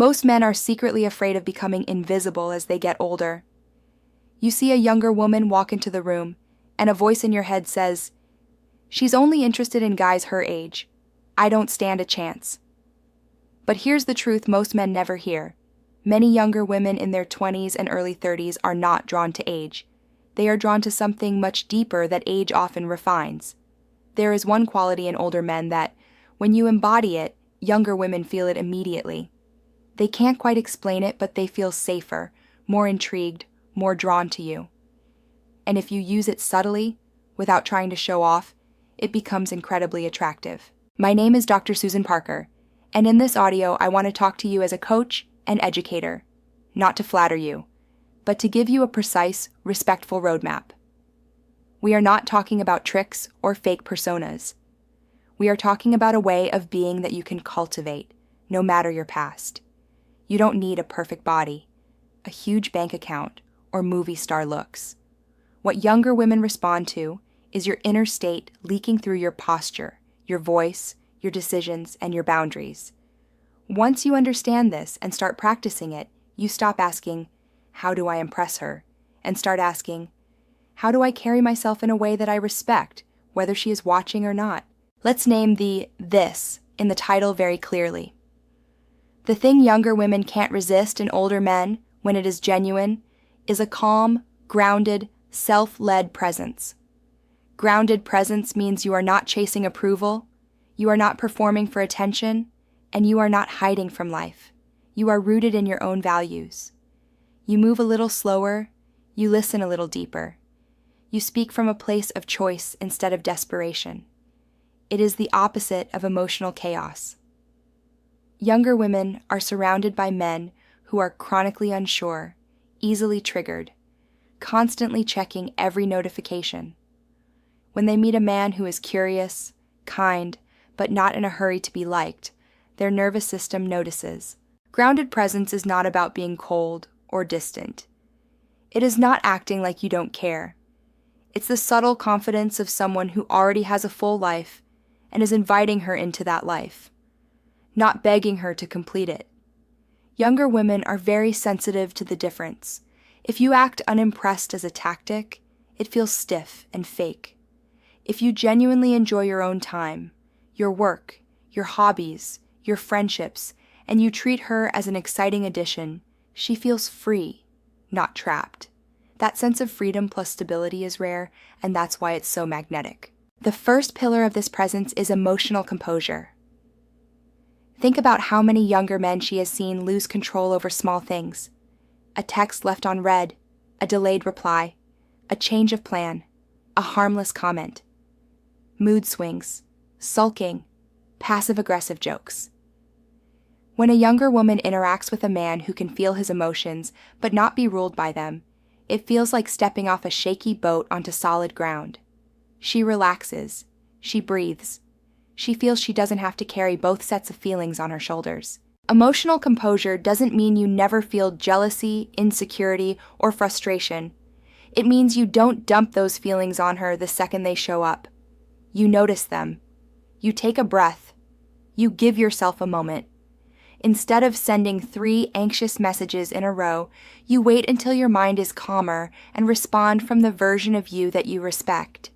Most men are secretly afraid of becoming invisible as they get older. You see a younger woman walk into the room, and a voice in your head says, "She's only interested in guys her age. I don't stand a chance." But here's the truth most men never hear. Many younger women in their 20s and early 30s are not drawn to age. They are drawn to something much deeper that age often refines. There is one quality in older men that, when you embody it, younger women feel it immediately. They can't quite explain it, but they feel safer, more intrigued, more drawn to you. And if you use it subtly, without trying to show off, it becomes incredibly attractive. My name is Dr. Susan Parker, and in this audio I want to talk to you as a coach and educator, not to flatter you, but to give you a precise, respectful roadmap. We are not talking about tricks or fake personas. We are talking about a way of being that you can cultivate, no matter your past. You don't need a perfect body, a huge bank account, or movie star looks. What younger women respond to is your inner state leaking through your posture, your voice, your decisions, and your boundaries. Once you understand this and start practicing it, you stop asking, "How do I impress her?" and start asking, "How do I carry myself in a way that I respect, whether she is watching or not?" Let's name the "this" in the title very clearly. The thing younger women can't resist in older men, when it is genuine, is a calm, grounded, self-led presence. Grounded presence means you are not chasing approval, you are not performing for attention, and you are not hiding from life. You are rooted in your own values. You move a little slower, you listen a little deeper. You speak from a place of choice instead of desperation. It is the opposite of emotional chaos. Younger women are surrounded by men who are chronically unsure, easily triggered, constantly checking every notification. When they meet a man who is curious, kind, but not in a hurry to be liked, their nervous system notices. Grounded presence is not about being cold or distant. It is not acting like you don't care. It's the subtle confidence of someone who already has a full life and is inviting her into that life, not begging her to complete it. Younger women are very sensitive to the difference. If you act unimpressed as a tactic, it feels stiff and fake. If you genuinely enjoy your own time, your work, your hobbies, your friendships, and you treat her as an exciting addition, she feels free, not trapped. That sense of freedom plus stability is rare, and that's why it's so magnetic. The first pillar of this presence is emotional composure. Think about how many younger men she has seen lose control over small things. A text left on read, a delayed reply, a change of plan, a harmless comment. Mood swings, sulking, passive-aggressive jokes. When a younger woman interacts with a man who can feel his emotions but not be ruled by them, it feels like stepping off a shaky boat onto solid ground. She relaxes. She breathes. She feels she doesn't have to carry both sets of feelings on her shoulders. Emotional composure doesn't mean you never feel jealousy, insecurity, or frustration. It means you don't dump those feelings on her the second they show up. You notice them. You take a breath. You give yourself a moment. Instead of sending 3 anxious messages in a row, you wait until your mind is calmer and respond from the version of you that you respect.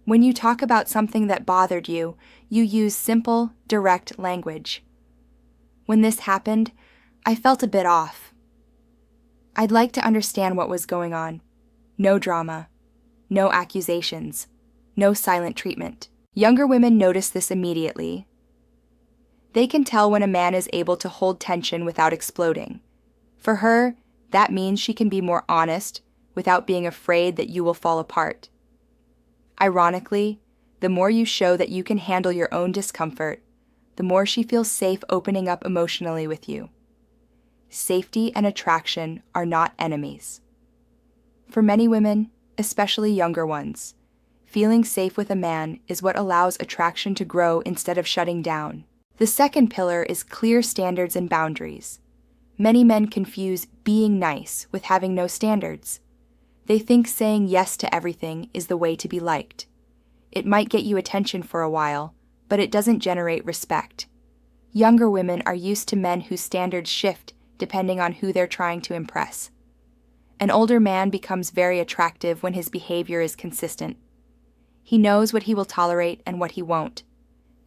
When you talk about something that bothered you, you use simple, direct language. When this happened, I felt a bit off. I'd like to understand what was going on. No drama. No accusations. No silent treatment. Younger women notice this immediately. They can tell when a man is able to hold tension without exploding. For her, that means she can be more honest without being afraid that you will fall apart. Ironically, the more you show that you can handle your own discomfort, the more she feels safe opening up emotionally with you. Safety and attraction are not enemies. For many women, especially younger ones, feeling safe with a man is what allows attraction to grow instead of shutting down. The second pillar is clear standards and boundaries. Many men confuse being nice with having no standards. They think saying yes to everything is the way to be liked. It might get you attention for a while, but it doesn't generate respect. Younger women are used to men whose standards shift depending on who they're trying to impress. An older man becomes very attractive when his behavior is consistent. He knows what he will tolerate and what he won't,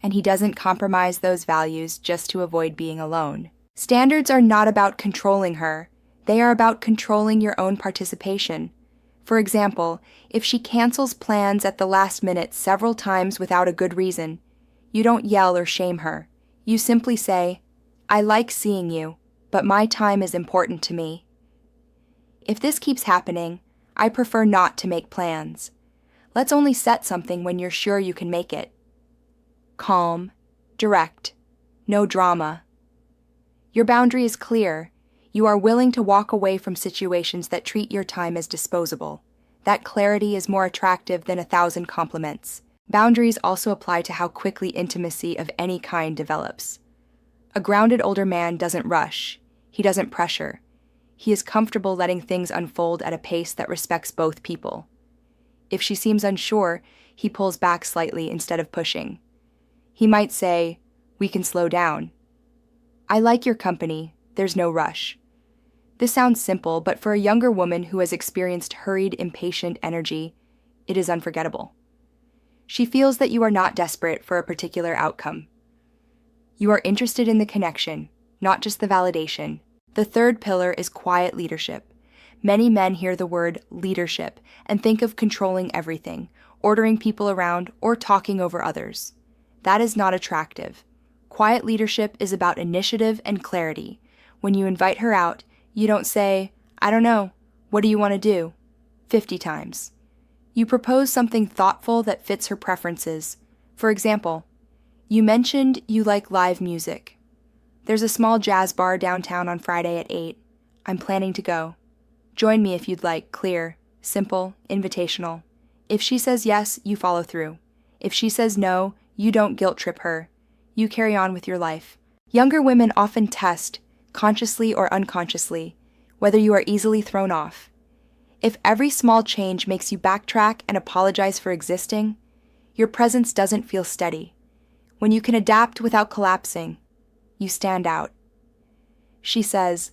and he doesn't compromise those values just to avoid being alone. Standards are not about controlling her, they are about controlling your own participation. For example, if she cancels plans at the last minute several times without a good reason, you don't yell or shame her. You simply say, "I like seeing you, but my time is important to me." If this keeps happening, I prefer not to make plans. Let's only set something when you're sure you can make it. Calm, direct, no drama. Your boundary is clear. You are willing to walk away from situations that treat your time as disposable. That clarity is more attractive than 1,000 compliments. Boundaries also apply to how quickly intimacy of any kind develops. A grounded older man doesn't rush. He doesn't pressure. He is comfortable letting things unfold at a pace that respects both people. If she seems unsure, he pulls back slightly instead of pushing. He might say, "We can slow down." "I like your company, there's no rush." This sounds simple, but for a younger woman who has experienced hurried, impatient energy, it is unforgettable. She feels that you are not desperate for a particular outcome. You are interested in the connection, not just the validation. The third pillar is quiet leadership. Many men hear the word leadership and think of controlling everything, ordering people around, or talking over others. That is not attractive. Quiet leadership is about initiative and clarity. When you invite her out, you don't say, "I don't know, what do you want to do?" 50 times. You propose something thoughtful that fits her preferences. For example, you mentioned you like live music. "There's a small jazz bar downtown on Friday at 8. I'm planning to go. Join me if you'd like." Clear, simple, invitational. If she says yes, you follow through. If she says no, you don't guilt trip her. You carry on with your life. Younger women often test, consciously or unconsciously, whether you are easily thrown off. If every small change makes you backtrack and apologize for existing, your presence doesn't feel steady. When you can adapt without collapsing, you stand out. She says,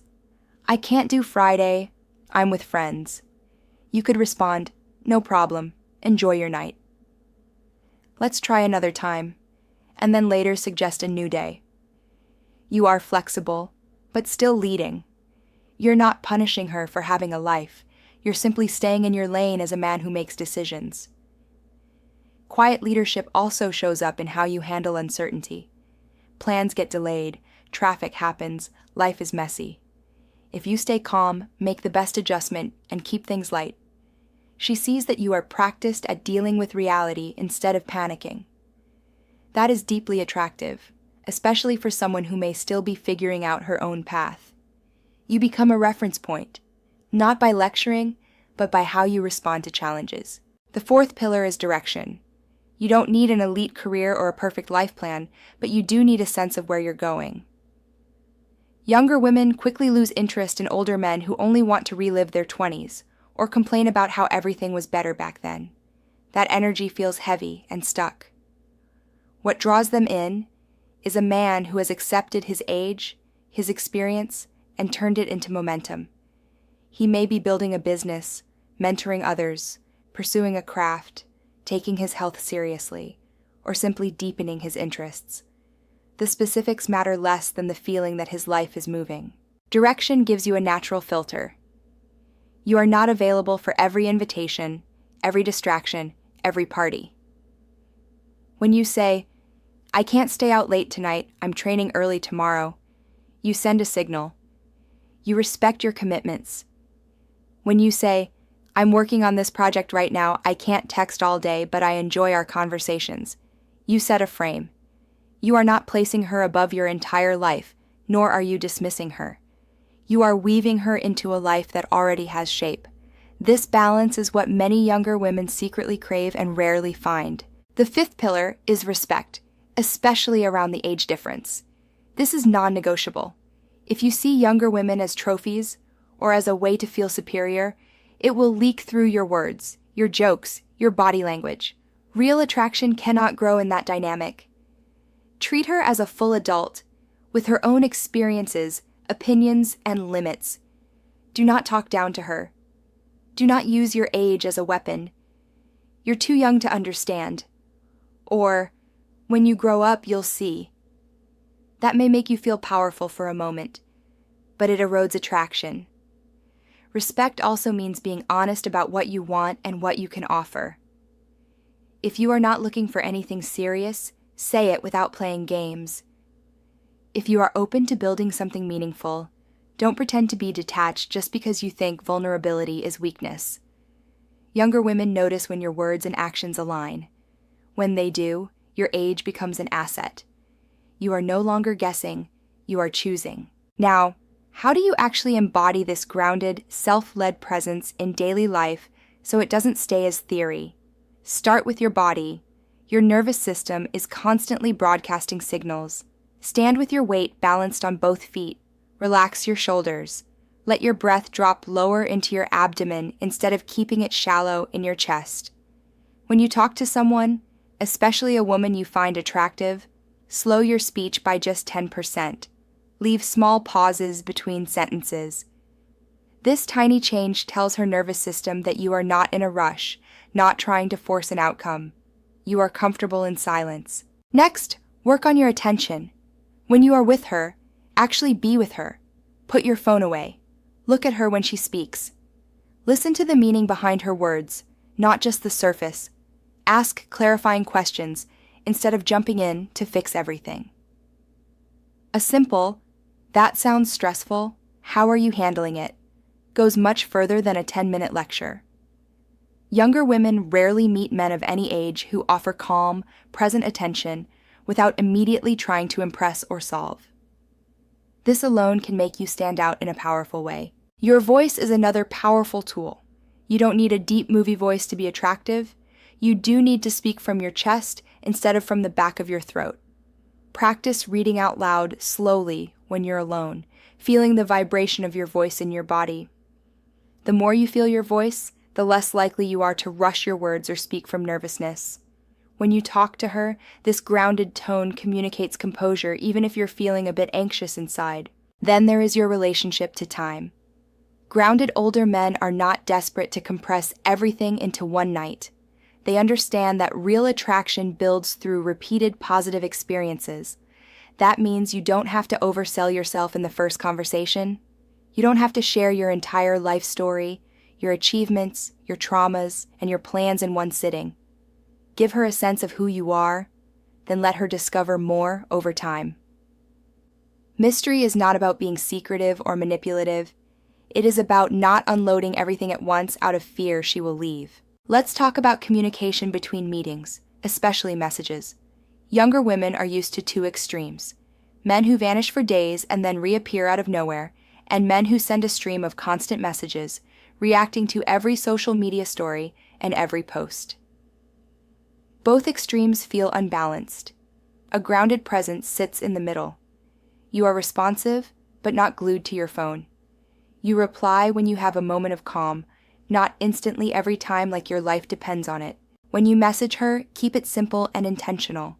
"I can't do Friday, I'm with friends." You could respond, "No problem, enjoy your night. Let's try another time," and then later suggest a new day. You are flexible, but still leading. You're not punishing her for having a life. You're simply staying in your lane as a man who makes decisions. Quiet leadership also shows up in how you handle uncertainty. Plans get delayed, traffic happens, life is messy. If you stay calm, make the best adjustment, and keep things light, she sees that you are practiced at dealing with reality instead of panicking. That is deeply attractive, especially for someone who may still be figuring out her own path. You become a reference point, not by lecturing, but by how you respond to challenges. The fourth pillar is direction. You don't need an elite career or a perfect life plan, but you do need a sense of where you're going. Younger women quickly lose interest in older men who only want to relive their 20s, or complain about how everything was better back then. That energy feels heavy and stuck. What draws them in is a man who has accepted his age, his experience, and turned it into momentum. He may be building a business, mentoring others, pursuing a craft, taking his health seriously, or simply deepening his interests. The specifics matter less than the feeling that his life is moving. Direction gives you a natural filter. You are not available for every invitation, every distraction, every party. When you say, "I can't stay out late tonight, I'm training early tomorrow," you send a signal. You respect your commitments. When you say, "I'm working on this project right now, I can't text all day, but I enjoy our conversations," you set a frame. You are not placing her above your entire life, nor are you dismissing her. You are weaving her into a life that already has shape. This balance is what many younger women secretly crave and rarely find. The fifth pillar is respect, especially around the age difference. This is non-negotiable. If you see younger women as trophies, or as a way to feel superior, it will leak through your words, your jokes, your body language. Real attraction cannot grow in that dynamic. Treat her as a full adult, with her own experiences, opinions, and limits. Do not talk down to her. Do not use your age as a weapon. You're too young to understand. Or, when you grow up, you'll see. That may make you feel powerful for a moment, but it erodes attraction. Respect also means being honest about what you want and what you can offer. If you are not looking for anything serious, say it without playing games. If you are open to building something meaningful, don't pretend to be detached just because you think vulnerability is weakness. Younger women notice when your words and actions align. When they do, your age becomes an asset. You are no longer guessing, you are choosing. Now, how do you actually embody this grounded, self-led presence in daily life so it doesn't stay as theory? Start with your body. Your nervous system is constantly broadcasting signals. Stand with your weight balanced on both feet. Relax your shoulders. Let your breath drop lower into your abdomen instead of keeping it shallow in your chest. When you talk to someone, especially a woman you find attractive, slow your speech by just 10%. Leave small pauses between sentences. This tiny change tells her nervous system that you are not in a rush, not trying to force an outcome. You are comfortable in silence. Next, work on your attention. When you are with her, actually be with her. Put your phone away. Look at her when she speaks. Listen to the meaning behind her words, not just the surface. Ask clarifying questions instead of jumping in to fix everything. A simple, "That sounds stressful, how are you handling it?" goes much further than a 10-minute lecture. Younger women rarely meet men of any age who offer calm, present attention without immediately trying to impress or solve. This alone can make you stand out in a powerful way. Your voice is another powerful tool. You don't need a deep movie voice to be attractive. You do need to speak from your chest instead of from the back of your throat. Practice reading out loud slowly when you're alone, feeling the vibration of your voice in your body. The more you feel your voice, the less likely you are to rush your words or speak from nervousness. When you talk to her, this grounded tone communicates composure even if you're feeling a bit anxious inside. Then there is your relationship to time. Grounded older men are not desperate to compress everything into one night. They understand that real attraction builds through repeated positive experiences. That means you don't have to oversell yourself in the first conversation. You don't have to share your entire life story, your achievements, your traumas, and your plans in one sitting. Give her a sense of who you are, then let her discover more over time. Mystery is not about being secretive or manipulative. It is about not unloading everything at once out of fear she will leave. Let's talk about communication between meetings, especially messages. Younger women are used to two extremes: men who vanish for days and then reappear out of nowhere, and men who send a stream of constant messages, reacting to every social media story and every post. Both extremes feel unbalanced. A grounded presence sits in the middle. You are responsive, but not glued to your phone. You reply when you have a moment of calm, not instantly every time like your life depends on it. When you message her, keep it simple and intentional.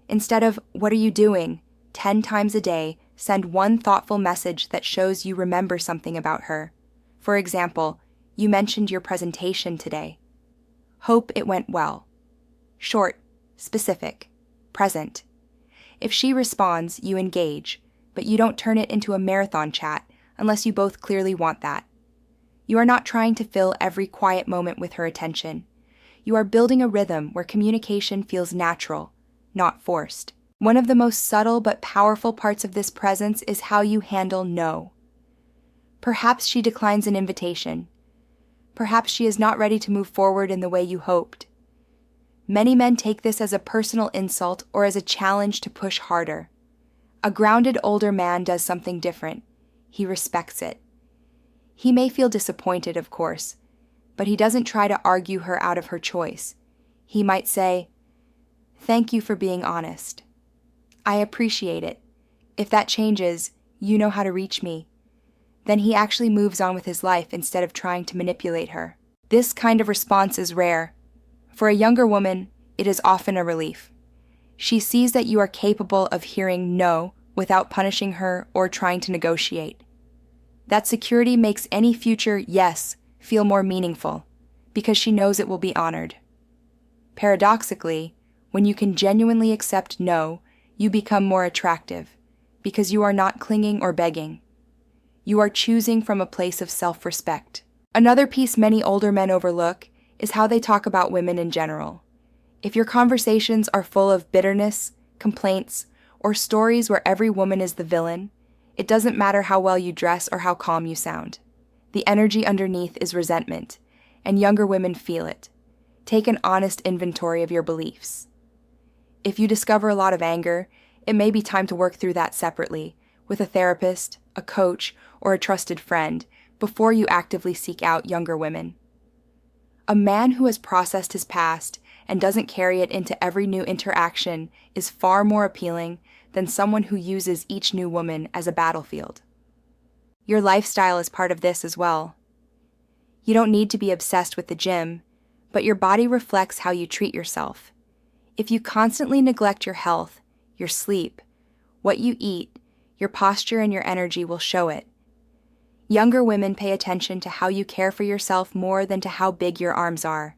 Instead of, "What are you doing?" 10 times a day, send one thoughtful message that shows you remember something about her. For example, "You mentioned your presentation today. Hope it went well." Short, specific, present. If she responds, you engage, but you don't turn it into a marathon chat unless you both clearly want that. You are not trying to fill every quiet moment with her attention. You are building a rhythm where communication feels natural, not forced. One of the most subtle but powerful parts of this presence is how you handle no. Perhaps she declines an invitation. Perhaps she is not ready to move forward in the way you hoped. Many men take this as a personal insult or as a challenge to push harder. A grounded older man does something different. He respects it. He may feel disappointed, of course, but he doesn't try to argue her out of her choice. He might say, "Thank you for being honest. I appreciate it. If that changes, you know how to reach me." Then he actually moves on with his life instead of trying to manipulate her. This kind of response is rare. For a younger woman, it is often a relief. She sees that you are capable of hearing no without punishing her or trying to negotiate. That security makes any future yes feel more meaningful because she knows it will be honored. Paradoxically, when you can genuinely accept no, you become more attractive because you are not clinging or begging. You are choosing from a place of self-respect. Another piece many older men overlook is how they talk about women in general. If your conversations are full of bitterness, complaints, or stories where every woman is the villain, it doesn't matter how well you dress or how calm you sound. The energy underneath is resentment, and younger women feel it. Take an honest inventory of your beliefs. If you discover a lot of anger, it may be time to work through that separately, with a therapist, a coach, or a trusted friend, before you actively seek out younger women. A man who has processed his past and doesn't carry it into every new interaction is far more appealing than someone who uses each new woman as a battlefield. Your lifestyle is part of this as well. You don't need to be obsessed with the gym, but your body reflects how you treat yourself. If you constantly neglect your health, your sleep, what you eat, your posture and your energy will show it. Younger women pay attention to how you care for yourself more than to how big your arms are.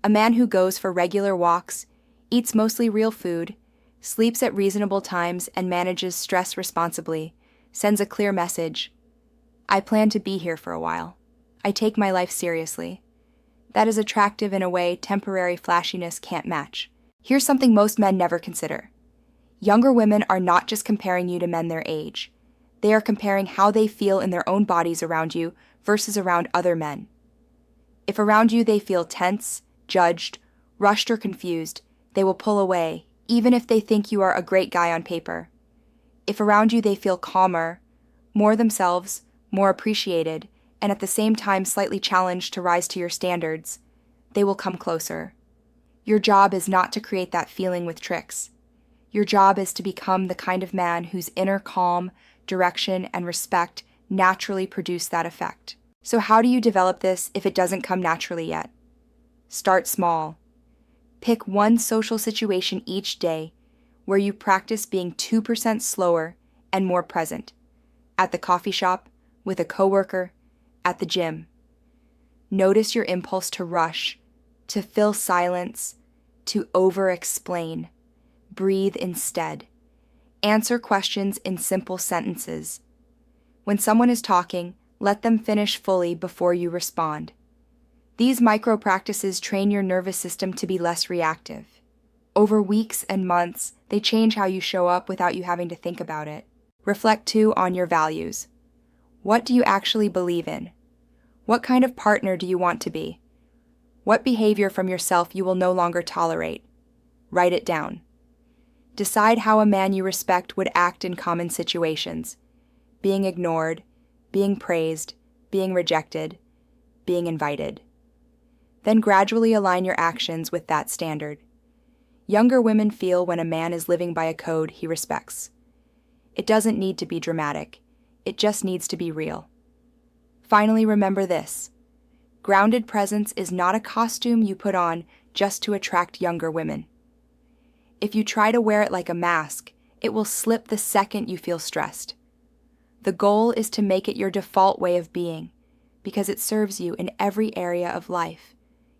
A man who goes for regular walks, eats mostly real food, sleeps at reasonable times, and manages stress responsibly sends a clear message. I plan to be here for a while. I take my life seriously. That is attractive in a way temporary flashiness can't match. Here's something most men never consider. Younger women are not just comparing you to men their age. They are comparing how they feel in their own bodies around you versus around other men. If around you they feel tense, judged, rushed, or confused, they will pull away, even if they think you are a great guy on paper. If around you they feel calmer, more themselves, more appreciated, and at the same time slightly challenged to rise to your standards, they will come closer. Your job is not to create that feeling with tricks. Your job is to become the kind of man whose inner calm, direction, and respect naturally produce that effect. So how do you develop this if it doesn't come naturally yet? Start small. Pick one social situation each day where you practice being 2% slower and more present. At the coffee shop, with a coworker, at the gym. Notice your impulse to rush, to fill silence, to over-explain. Breathe instead. Answer questions in simple sentences. When someone is talking, let them finish fully before you respond. These micro practices train your nervous system to be less reactive. Over weeks and months, they change how you show up without you having to think about it. Reflect too on your values. What do you actually believe in? What kind of partner do you want to be? What behavior from yourself you will no longer tolerate? Write it down. Decide how a man you respect would act in common situations. Being ignored, being praised, being rejected, being invited. Then gradually align your actions with that standard. Younger women feel when a man is living by a code he respects. It doesn't need to be dramatic. It just needs to be real. Finally, remember this. Grounded presence is not a costume you put on just to attract younger women. If you try to wear it like a mask, it will slip the second you feel stressed. The goal is to make it your default way of being, because it serves you in every area of life.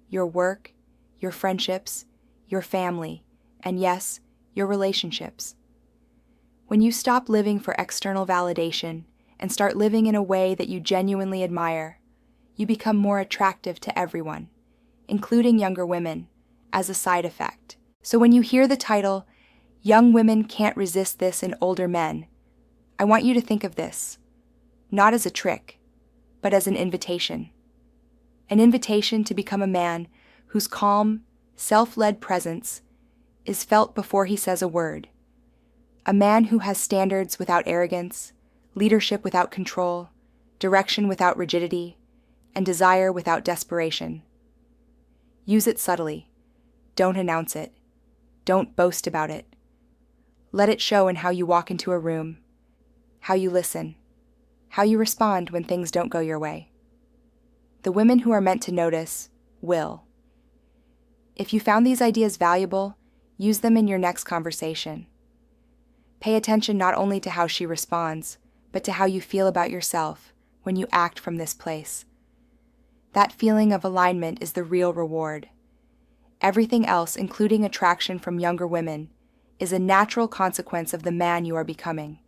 Your work, your friendships, your family, and yes, your relationships. When you stop living for external validation and start living in a way that you genuinely admire, you become more attractive to everyone, including younger women, as a side effect. So when you hear the title, Young Women Can't Resist This in Older Men, I want you to think of this, not as a trick, but as an invitation. An invitation to become a man whose calm, self-led presence is felt before he says a word. A man who has standards without arrogance, leadership without control, direction without rigidity, and desire without desperation. Use it subtly. Don't announce it. Don't boast about it. Let it show in how you walk into a room, how you listen, how you respond when things don't go your way. The women who are meant to notice will. If you found these ideas valuable, use them in your next conversation. Pay attention not only to how she responds, but to how you feel about yourself when you act from this place. That feeling of alignment is the real reward. Everything else, including attraction from younger women, is a natural consequence of the man you are becoming.